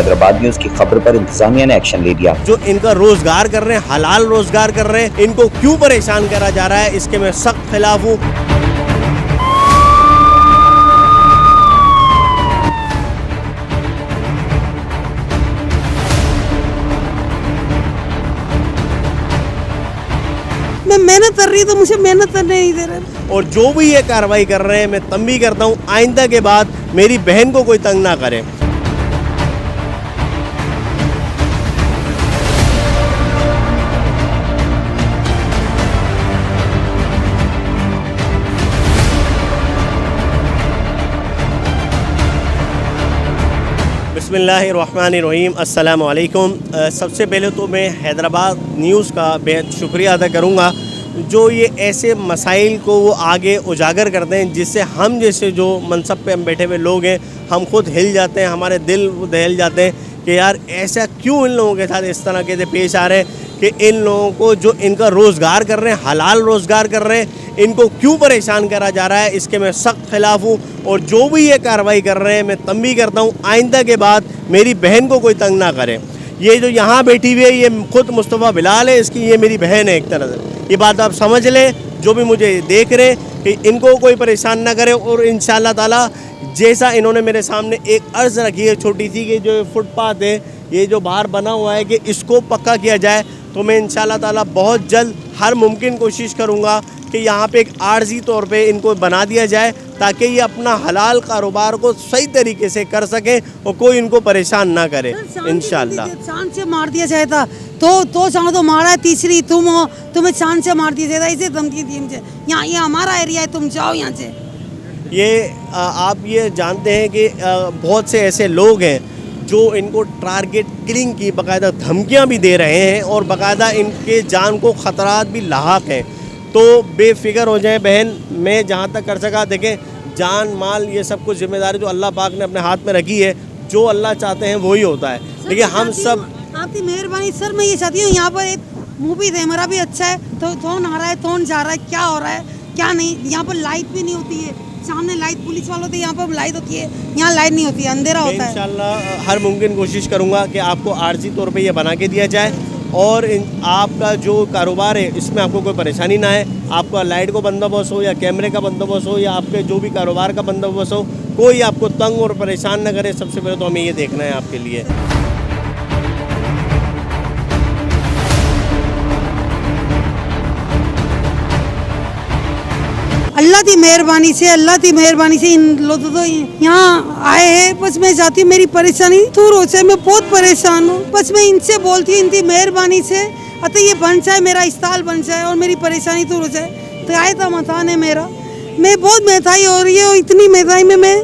Hyderabad news की खबर पर इंतजामिया ने एक्शन ले लिया। जो इनका रोजगार कर रहे हैं, हलाल रोजगार कर रहे हैं, इनको क्यों परेशान करा जा रहा है, इसके मैं सख्त खिलाफ हूँ। मैं मेहनत कर रही तो मुझे मेहनत करने नहीं दे रहे। और जो भी ये कार्रवाई कर रहे हैं, मैं तंबी करता हूँ आइंदा के बाद मेरी बहन को कोई तंग ना करे। बिस्मिल्लाहिर्रहमानिर्रहीम, अस्सलाम वालेकुम। सबसे पहले तो मैं हैदराबाद न्यूज़ का बेहद शुक्रिया अदा करूँगा जो ये ऐसे मसाइल को वो आगे उजागर करते हैं, जिससे हम जैसे जो मनसब पे हम बैठे हुए लोग हैं, हम खुद हिल जाते हैं, हमारे दिल दहल जाते हैं कि यार ऐसा क्यों इन लोगों के साथ इस तरह के पेश आ रहे हैं कि इन लोगों को जो इनका रोज़गार कर रहे हैं, हलाल रोज़गार कर रहे हैं, इनको क्यों परेशान करा जा रहा है। इसके मैं सख्त खिलाफ हूँ और जो भी ये कार्रवाई कर रहे हैं, मैं तंबी करता हूँ आइंदा के बाद मेरी बहन को कोई तंग ना करे। ये जो यहाँ बैठी हुई है, ये खुद मुस्तफ़ा बिलाल है, इसकी ये मेरी बहन है एक तरह से। ये बात आप समझ लें, जो भी मुझे देख रहे हैं, कि इनको कोई परेशान ना करे। और इंशाअल्लाह ताला जैसा इन्होंने मेरे सामने एक अर्ज़ रखी है छोटी सी, कि जो फुटपाथ है, ये जो बाहर बना हुआ है, कि इसको पक्का किया जाए, तो मैं इंशाअल्लाह ताला बहुत जल्द हर मुमकिन कोशिश करूँगा कि यहाँ पे एक आर्जी तौर पे इनको बना दिया जाए, ताकि ये अपना हलाल कारोबार को सही तरीके से कर सकें और कोई इनको परेशान ना करे इंशाअल्लाह। चांद से मार दिया जाए था तो चांद तो मारा है, तीसरी तुम हो, तुम्हें चांद से मार दिया जाए, इसे धमकी दी मुझे। यहाँ ये हमारा एरिया है, तुम जाओ यहाँ से। ये आप ये जानते हैं कि बहुत से ऐसे लोग हैं जो इनको टारगेट किलिंग की बाकायदा धमकियाँ भी दे रहे हैं और बाकायदा इनके जान को ख़तरात भी लाहक हैं। तो बेफिक्र हो जाएं बहन, मैं जहाँ तक कर सका, देखें जान माल ये सब कुछ जिम्मेदारी जो अल्लाह पाक ने अपने हाथ में रखी है, जो अल्लाह चाहते हैं वही होता है। लेकिन हम सब आपकी मेहरबानी सर, मैं ये चाहती हूँ यहाँ पर एक मूवी है, मेरा भी अच्छा है, तो कौन आ रहा है, कौन जा रहा है, क्या हो रहा है, क्या नहीं। यहाँ पर लाइट भी नहीं होती है, सामने लाइट पुलिस वालों से, यहाँ पर लाइट होती है, यहाँ लाइट नहीं होती है, अंधेरा होता है। इंशाल्लाह हर मुमकिन कोशिश करूँगा कि आपको आर्जी तौर पे ये बना के दिया जाए और आपका जो कारोबार है इसमें आपको कोई परेशानी ना है। आपका लाइट को बंदोबस्त हो या कैमरे का बंदोबस्त हो या आपके जो भी कारोबार का बंदोबस्त हो, कोई आपको तंग और परेशान न करे। सबसे पहले तो हमें ये देखना है आपके लिए। अल्लाह की मेहरबानी से इन लोग तो यहाँ आए हैं। बस मैं चाहती हूँ मेरी परेशानी दूर हो जाए, मैं बहुत परेशान हूँ। बस मैं इनसे बोलती हूँ, इनकी मेहरबानी से अतः ये बन जाए, मेरा स्थान बन जाए और मेरी परेशानी दूर हो जाए। तो आए था मकान है मेरा, मैं बहुत महंगाई हो रही है और इतनी महंगाई में मैं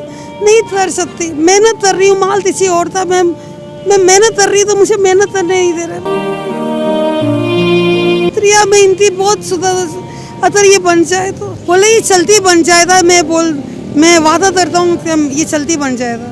नहीं कर सकती। मेहनत कर रही हूँ, माल किसी और था, मैं मेहनत कर रही हूँ तो मुझे मेहनत करने नहीं दे रहे। मैं इनकी बहुत सुधार अगर ये बन जाए तो बोले ये चलती बन जाएगा। मैं वादा करता हूँ कि ये चलती बन जाएगा।